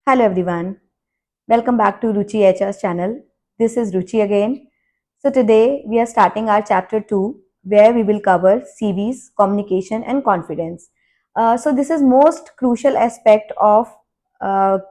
Hello everyone, welcome back to Ruchi HR's channel. This is Ruchi again. So today we are starting our chapter 2 where we will cover CVs, communication and confidence. So this is most crucial aspect of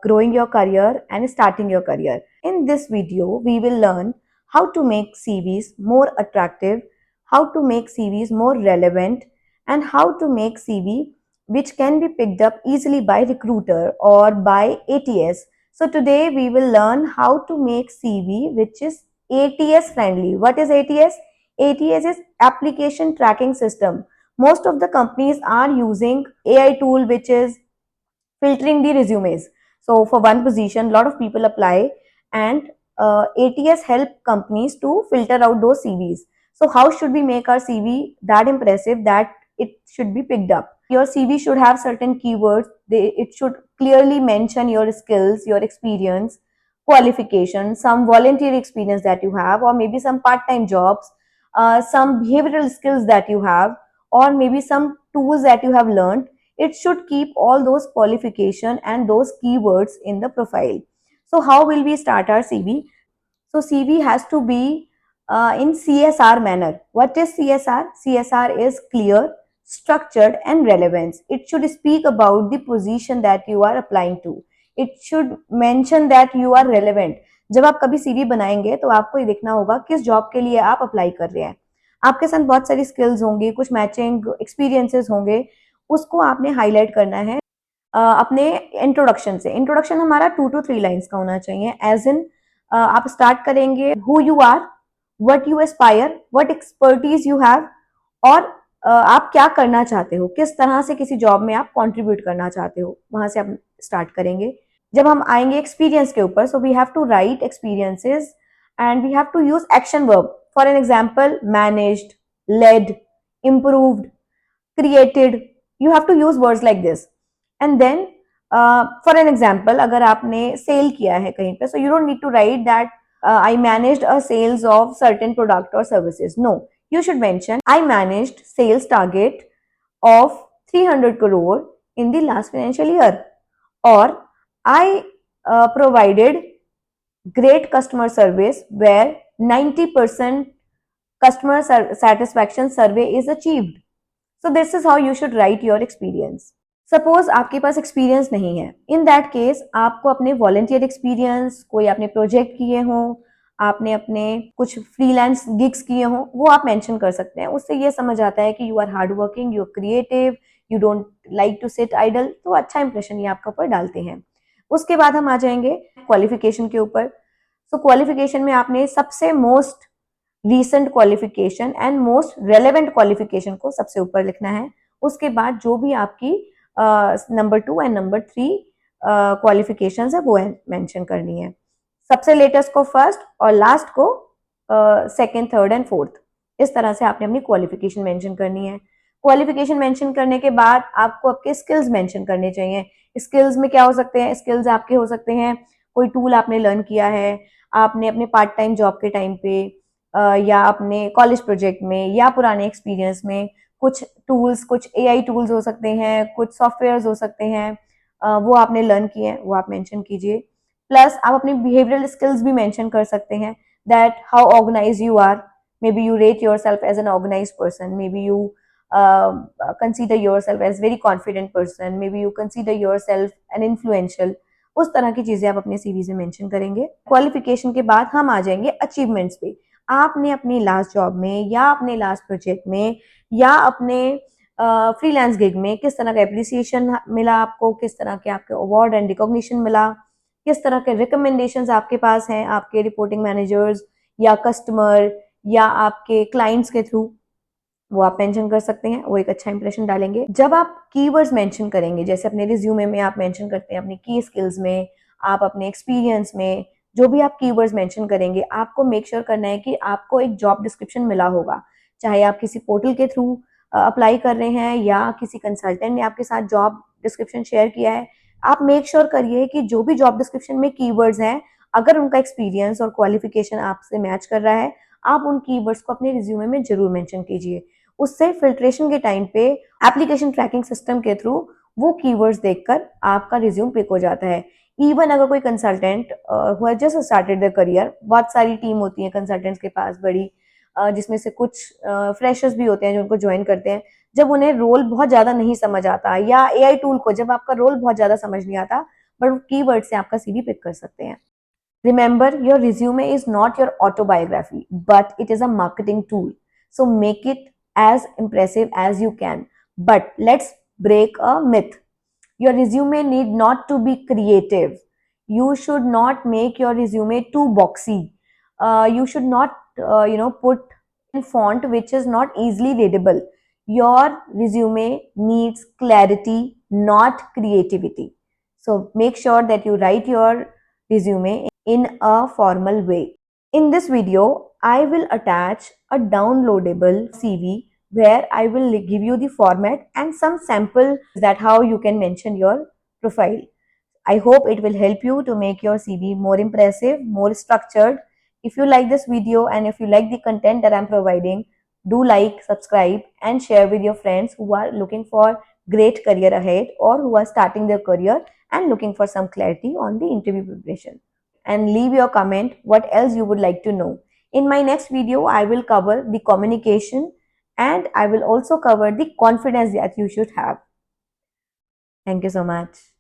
growing your career and starting your career. In this video, we will learn how to make CVs more attractive, how to make CVs more relevant and how to make CV which can be picked up easily by recruiter or by ATS. So today we will learn how to make CV which is ATS friendly. What is ATS? ATS is application tracking system. Most of the companies are using AI tool which is filtering the resumes. So for one position, a lot of people apply and ATS help companies to filter out those CVs. So how should we make our CV that impressive that it should be picked up? Your CV should have certain keywords. It should clearly mention your skills, your experience, qualification, some volunteer experience that you have, or maybe some part-time jobs, some behavioral skills that you have, or maybe some tools that you have learned. It should keep all those qualification and those keywords in the profile. So how will we start our CV? So CV has to be in CSR manner. What is CSR? CSR is clear, structured and relevance. It should speak about the position that you are applying to. It should mention that you are relevant. जब आप कभी CV बनाएंगे तो आपको ये देखना होगा किस जॉब के लिए आप अप्लाई कर रहे हैं. आपके साथ बहुत सारी स्किल्स होंगी, कुछ मैचिंग एक्सपीरियंसेस होंगे, उसको आपने हाईलाइट करना है अपने इंट्रोडक्शन से. इंट्रोडक्शन हमारा 2 to 3 लाइन्स का होना चाहिए. एज इन आप स्टार्ट करेंगे who you are, what you aspire, what expertise you have और आप क्या करना चाहते हो, किस तरह से किसी जॉब में आप कंट्रीब्यूट करना चाहते हो, वहां से आप स्टार्ट करेंगे. जब हम आएंगे एक्सपीरियंस के ऊपर, so we have to write experiences and we have to use action verb. For an example, managed, led, improved, created. You have to use words like this. And then for an example, अगर आपने sell किया है कहीं पे, so you don't need to write that I managed a sales of certain product or services. No, you should mention I managed sales target of 300 crore in the last financial year, or I provided great customer service where 90% customer satisfaction survey is achieved. So this is how you should write your experience. Suppose आपके पास experience नहीं है, in that case आपको अपने volunteer experience, कोई आपने project किए हों, आपने अपने कुछ फ्रीलांस गिग्स किए हों, वो आप मेंशन कर सकते हैं. उससे ये समझ आता है कि you are hard working, you are creative, you don't like to sit idle. तो अच्छा इंप्रेशन ये आपके ऊपर डालते हैं. उसके बाद हम आ जाएंगे क्वालिफिकेशन के ऊपर. सो क्वालिफिकेशन में आपने सबसे most recent qualification and most relevant qualification को सबसे ऊपर लिखना है. उसके बाद जो भी आपकी नंबर 2 एंड नंबर 3 क्वालिफिकेशंस है वो मेंशन करनी है. सबसे लेटेस्ट को फर्स्ट और लास्ट को सेकंड, थर्ड एंड फोर्थ. इस तरह से आपने अपनी क्वालिफिकेशन मेंशन करनी है. क्वालिफिकेशन मेंशन करने के बाद आपको आपके स्किल्स मेंशन करने चाहिए. स्किल्स में क्या हो सकते हैं? स्किल्स आपके हो सकते हैं कोई टूल आपने लर्न किया है, आपने अपने पार्ट टाइम जॉब के टाइम पे या अपने कॉलेज प्रोजेक्ट में या पुराने एक्सपीरियंस में कुछ टूल्स, कुछ एआई टूल्स हो सकते हैं, कुछ सॉफ्टवेयर्स हो सकते हैं, वो आपने लर्न किए हैं, वो आप मेंशन कीजिए. प्लस आप अपनी बिहेवियरल स्किल्स भी मेंशन कर सकते हैं, that how organise you are. Maybe you rate yourself as an organise person, maybe you consider yourself as very confident person, maybe you consider yourself an influential. उस तरह की चीजें आप अपने CV से mention करेंगे. Qualification के बाद हम आ जाएंगे अचीवमेंट्स पे. आपने अपनी लास्ट जॉब में या अपने लास्ट प्रोजेक्ट में या अपने फ्रीलांस गिग में किस तरह का एप्रिसिएशन मिला आपको, किस तरह के आपके अवार्ड एंड रिकॉग्निशन मिला, किस तरह के रिकमेंडेशंस आपके पास हैं आपके रिपोर्टिंग मैनेजर्स या कस्टमर या आपके क्लाइंट्स के थ्रू, वो आप मेंशन कर सकते हैं. वो एक अच्छा इंप्रेशन डालेंगे. जब आप कीवर्ड्स मेंशन करेंगे, जैसे अपने रिज्यूमे में आप मेंशन करते हैं अपनी की स्किल्स में, आप अपने एक्सपीरियंस में, जो भी आप कीवर्ड्स मेंशन करेंगे, आपको मेक श्योर करना है कि आपको एक जॉब डिस्क्रिप्शन मिला होगा. चाहे आप किसी पोर्टल के थ्रू अप्लाई कर रहे हैं या किसी कंसल्टेंट ने आपके साथ जॉब डिस्क्रिप्शन शेयर किया है, आप मेक श्योर करिए कि जो भी जॉब डिस्क्रिप्शन में कीवर्ड्स हैं, अगर उनका एक्सपीरियंस और क्वालिफिकेशन आपसे मैच कर रहा है, आप उन कीवर्ड्स को अपने रिज्यूमे में जरूर मेंशन कीजिए. उससे फिल्ट्रेशन के टाइम पे एप्लीकेशन ट्रैकिंग सिस्टम के थ्रू वो कीवर्ड्स देखकर आपका रिज्यूम पिक हो जाता है। इवन अगर कोई consultant who has just started their career, बहुत सारी टीम होती है कंसल्टेंट्स के पास बड़ी, जिसमें से कुछ फ्रेशर्स भी होते हैं जो उनको ज्वाइन करते हैं। जब उन्हें रोल बहुत ज़्यादा नहीं समझ आता, या एआई टूल को जब आपका रोल बहुत ज़्यादा समझ नहीं आता, बट कीवर्ड से आपका सीवी पिक कर सकते हैं। Remember, your resume is not your autobiography, but it is a marketing tool. So make it as impressive as you can. But let's break a myth. Your resume need not to be creative. You should not make your resume too boxy. You should not, put in font which is not easily readable. Your resume needs clarity, not creativity. So make sure that you write your resume in a formal way. In this video, I will attach a downloadable CV where I will give you the format and some sample that how you can mention your profile. I hope it will help you to make your CV more impressive, more structured. If you like this video and if you like the content that I'm providing, do like, subscribe and share with your friends who are looking for great career ahead or who are starting their career and looking for some clarity on the interview preparation. And leave your comment what else you would like to know. In my next video, I will cover the communication and I will also cover the confidence that you should have. Thank you so much.